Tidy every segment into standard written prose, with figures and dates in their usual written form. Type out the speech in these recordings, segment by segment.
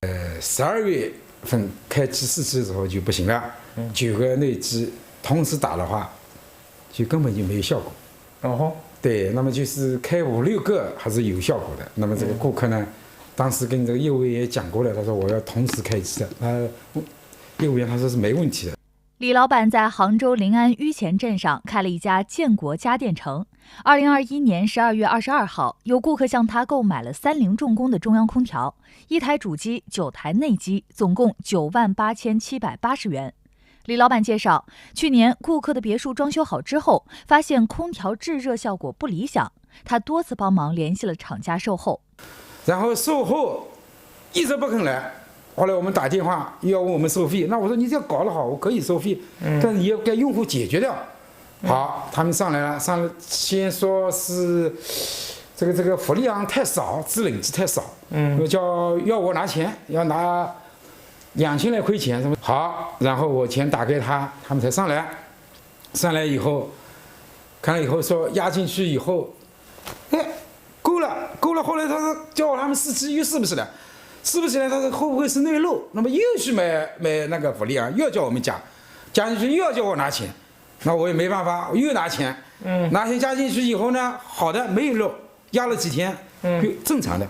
12月份开机试机的时候就不行了，9个内机同时打的话，就根本就没有效果。哦，对，那么就是开5、6个还是有效果的。那么这个顾客呢，当时跟这个业务员也讲过了，他说我要同时开机的，业务员他说是没问题的。李老板在杭州临安纡前镇上开了一家建国家电城。2021年12月22号，有顾客向他购买了30重工的中央空调，1台主机，9台内机，总共98780元。李老板介绍，去年顾客的别墅装修好之后，发现空调制热效果不理想，他多次帮忙联系了厂家售后，然后售后一直不肯来。后来我们打电话又要问我们收费，那我说你这样搞得好，我可以收费，但是你要给用户解决掉。好，他们上来了，先说是这个氟利昂太少，制冷剂太少，要我拿钱，要拿2000来块钱什么。好，然后我钱打给他，他们才上来。上来以后，看了以后说压进去以后，够了。后来他说叫他们试机又试不起来。是不是呢？他说会不会是内漏？那么又去买那个氟利昂，又要叫我们加进去，又要叫我拿钱，那我也没办法，我又拿钱，拿钱加进去以后呢，好的没有漏，压了几天，就正常的，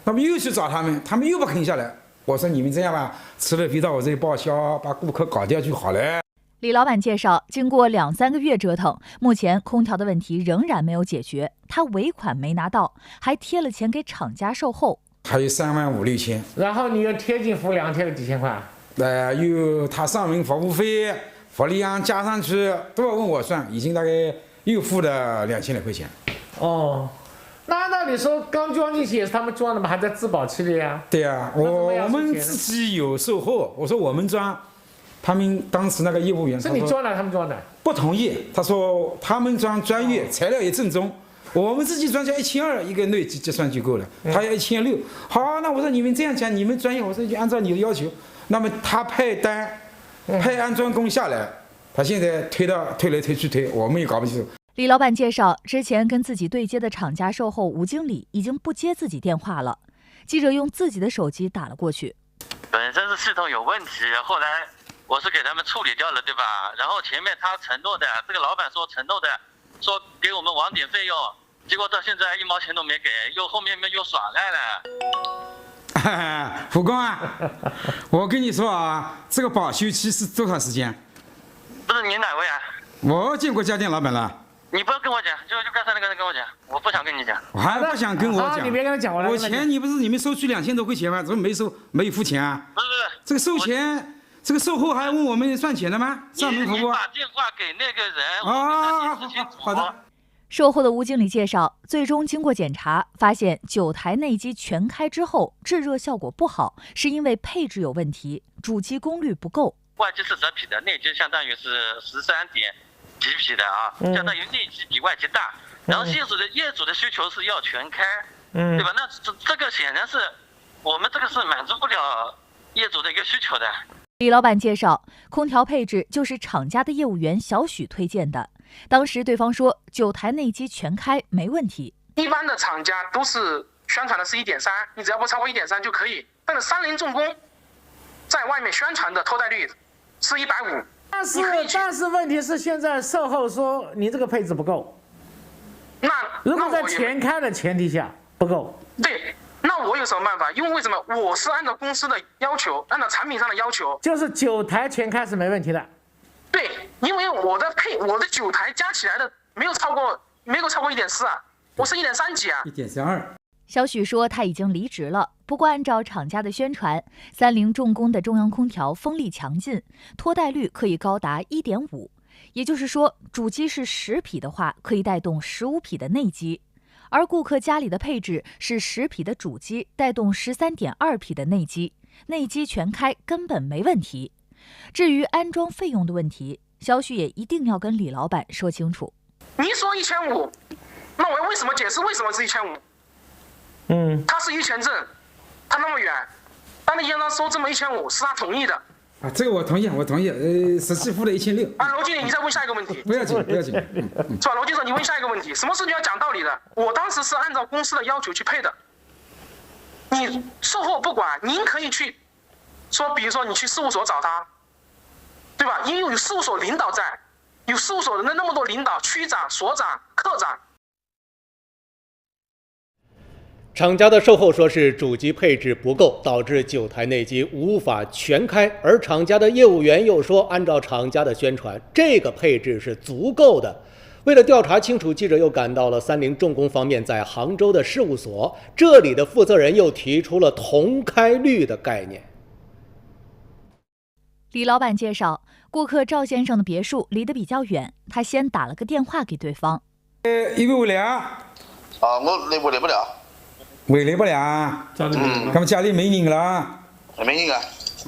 那么又去找他们又不肯下来。我说你们这样吧，吃了肥到我这里报销，把顾客搞掉就好了。李老板介绍，经过2、3个月折腾，目前空调的问题仍然没有解决，他尾款没拿到，还贴了钱给厂家售后。还有3万5、6千，然后你又贴进服务贴了几千块，又他上门服务费、氟利昂加上去都要问我算，已经大概又付了2000来块钱。哦，那你说刚装进去也是他们装的吗？还在质保期里呀？对啊，我们自己有售后，我说我们装，他们当时那个业务员是你装的，他们装的不同意，他说他们装专业，材料也正宗。我们自己装下1200一个内机结算就够了，他要1600。好，那我说你们这样讲，你们专业，我说就按照你的要求。那么他派单，派安装工下来，他现在推来推去，我们也搞不清楚。李老板介绍，之前跟自己对接的厂家售后吴经理已经不接自己电话了，记者用自己的手机打了过去。本身是系统有问题，后来我是给他们处理掉了，对吧？然后前面他承诺的，这个老板说承诺的，说给我们网点费用。结果到现在1毛钱都没给，后面又耍赖了。胡工啊，我跟你说啊，这个保修期是多长时间？不是你哪位啊？我见过家电老板了。你不要跟我讲，就刚才那个人跟我讲，我不想跟你讲。我还不想跟我讲。你别跟他讲，我钱你不是你们收取2000多块钱吗？怎么没有付钱啊？不是，这个收钱。这个售后还问我们算钱的吗？上门服务。你把电话给那个人，我跟他解释清楚。好的。售后的吴经理介绍，最终经过检查，发现9台内机全开之后，制热效果不好，是因为配置有问题，主机功率不够。外机40匹的，内机相当于是13点几匹的啊，相当于内机比外机大。然后业主的需求是要全开，对吧？那这个显然是我们这个是满足不了业主的一个需求的。李老板介绍，空调配置就是厂家的业务员小许推荐的。当时对方说9台内机全开没问题。一般的厂家都是宣传的是1.3，你只要不超过1.3就可以。但是30重工在外面宣传的脱带率是150。但是问题是现在售后说你这个配置不够。那如果在全开的前提下不够，对，那我有什么办法？因为为什么我是按照公司的要求，按照产品上的要求，就是9台全开是没问题的。对，因为我的9台加起来的没有超过1.4啊，我是1.3几啊，1.32。小许说他已经离职了，不过按照厂家的宣传，30重工的中央空调风力强劲，脱带率可以高达1.5，也就是说，主机是10匹的话，可以带动15匹的内机，而顾客家里的配置是10匹的主机带动13.2匹的内机，内机全开根本没问题。至于安装费用的问题，小许也一定要跟李老板说清楚。你说1500，那我为什么解释为什么是1500？他是1000镇，他那么远，但你让他收这么1500，是他同意的。啊，这个我同意，实际付了1600。啊，罗经理，你再问下一个问题。不要紧。是吧，罗经理，你问下一个问题，什么事情要讲道理的？我当时是按照公司的要求去配的。你售后不管，您可以去说，比如说你去事务所找他，对吧？因为有事务所领导在，有事务所的那么多领导，区长、所长、科长。厂家的售后说是主机配置不够，导致9台内机无法全开，而厂家的业务员又说，按照厂家的宣传，这个配置是足够的。为了调查清楚，记者又赶到了三菱重工方面在杭州的事务所，这里的负责人又提出了同开率的概念。李老板介绍，顾客赵先生的别墅离得比较远，他先打了个电话给对方。因为回来啊？我回来不了。回来不了？咱们家里没人了？没人啊。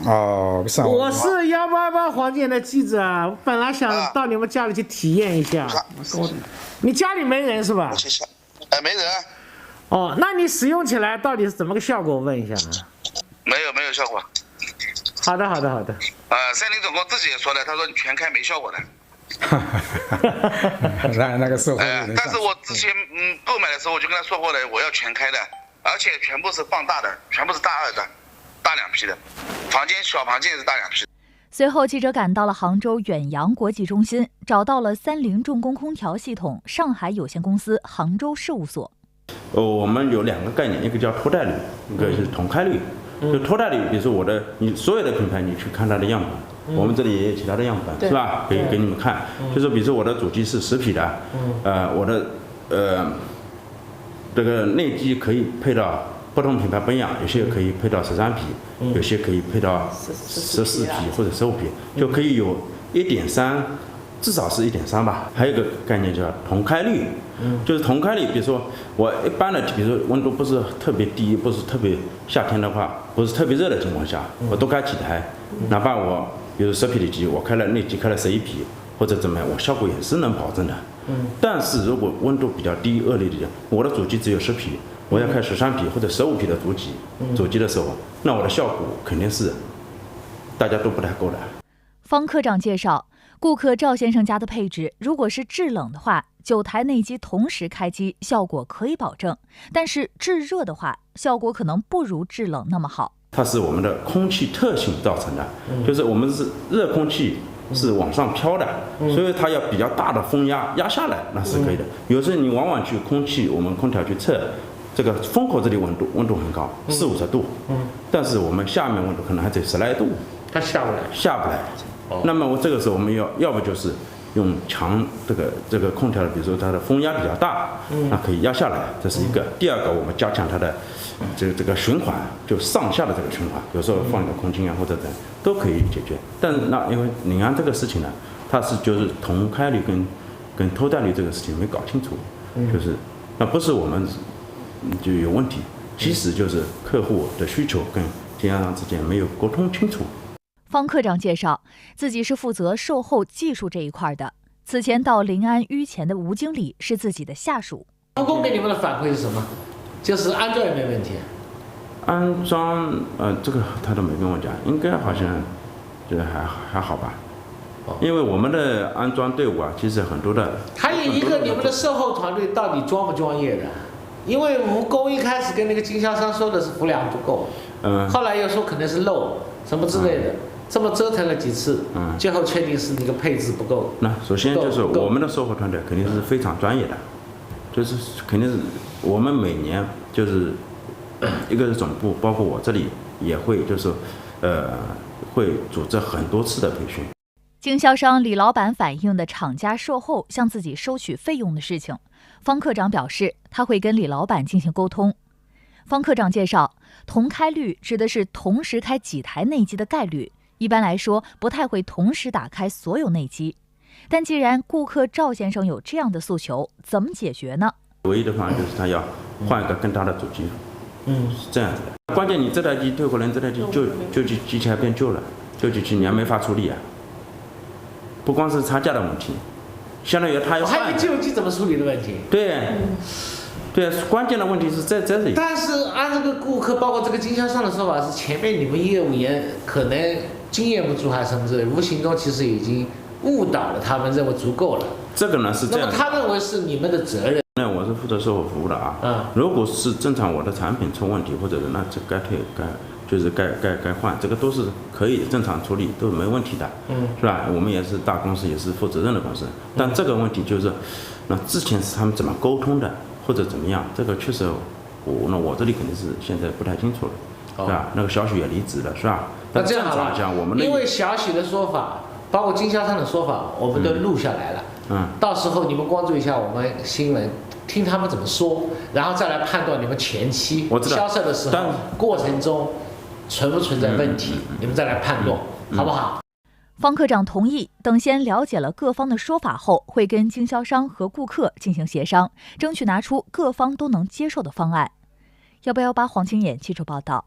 哦，我是188黄金的记者，本来想到你们家里去体验一下。你家里没人是吧？没人。哦，那你使用起来到底是怎么个效果？我问一下。没有效果。好的。三菱重工自己也说了，他说你全开没效果的。那个售后。但是我之前购买的时候我就跟他说过了，我要全开的，而且全部是放大的，全部是大2的，大2批的，小房间也是大2批的。随后，记者赶到了杭州远洋国际中心，找到了三菱重工空调系统上海有限公司杭州事务所。我们有2个概念，一个叫脱带率，一个是同开率。就脱带率，比如说你所有的品牌，你去看它的样本，我们这里也有其他的样本，是吧？可以给你们看。就是比如说我的主机是10匹的，我的这个内机可以配到不同品牌不一样，有些可以配到13匹，有些可以配到14匹或者15匹，就可以有1.3，至少是1.3吧。还有一个概念叫同开率，就是同开率，比如说我一般的，比如说温度不是特别低，不是特别夏天的话，不是特别热的情况下，我多开几台，哪怕我比如10匹的机，我开了内机开了11匹或者怎么样，我效果也是能保证的。但是如果温度比较低恶劣的，我的主机只有10匹，我要开13匹或者15匹的主机的时候，那我的效果肯定是大家都不太够的。方科长介绍，顾客赵先生家的配置，如果是制冷的话，9台内机同时开机效果可以保证，但是制热的话，效果可能不如制冷那么好。它是我们的空气特性造成的，就是我们是热空气是往上飘的，所以它要比较大的风压下来，那是可以的。有时候你往往去我们空调去测，这个风口这里温度很高，40-50度，但是我们下面温度可能还只有10来度，它下不来。那么这个时候我们要不就是用强这个空调的，比如说它的风压比较大，那可以压下来，这是一个。第二个，我们加强它的这个循环，就上下的这个循环，有时候放一个空净啊或者怎都可以解决。但是因为领安这个事情呢，它就是同开率跟脱带率这个事情没搞清楚，就是那不是我们就有问题，其实就是客户的需求跟经销商之间没有沟通清楚。方科长介绍，自己是负责售后技术这一块的。此前到临安淤前的吴经理是自己的下属。成功给你们的反馈是什么？就是安装也没问题。安装这个他都没跟我讲，应该好像觉得还好吧。因为我们的安装队伍啊，其实很多的。还有一个，你们的售后团队到底专不专业的？因为蜈蚣一开始跟那个经销商说的是氟量不够，后来又说可能是漏什么之类的。这么折腾了几次，最后确定是那个配置不够。那首先就是我们的售后团队肯定是非常专业的，就是肯定是我们每年就是一个是总部，包括我这里也会就是会组织很多次的培训。经销商李老板反映的厂家售后向自己收取费用的事情，方科长表示他会跟李老板进行沟通。方科长介绍，同开率指的是同时开几台内机的概率。一般来说，不太会同时打开所有内机，但既然顾客赵先生有这样的诉求，怎么解决呢？唯一的方案就是他要换一个更大的主机，是这样子的。关键你这台机退回来，这台机就机器还变旧了，旧机器你还没法处理啊。不光是差价的问题，相当于他要换。还有旧机怎么处理的问题？对，关键的问题是在这里。但是按这个顾客，包括这个经销商的说法是，前面你们业务员可能经验不足还是什么之类，无形中其实已经误导了他们，认为足够了。这个呢是这样。那么他认为是你们的责任。那我是负责售后服务的啊。如果是正常我的产品出问题或者那这该退该换，这个都是可以正常处理，都没问题的，是吧？我们也是大公司，也是负责任的公司。但这个问题就是，那之前是他们怎么沟通的，或者怎么样？这个确实我这里肯定是现在不太清楚了，是吧？那个小许也离职了，是吧？那这样好了，我们因为小许的说法，包括经销商的说法，我们都录下来了。到时候你们关注一下我们新闻，听他们怎么说，然后再来判断你们前期销售的时候过程中存不存在问题，你们再来判断，好不好？方科长同意，等先了解了各方的说法后，会跟经销商和顾客进行协商，争取拿出各方都能接受的方案。118黄清衍记者报道。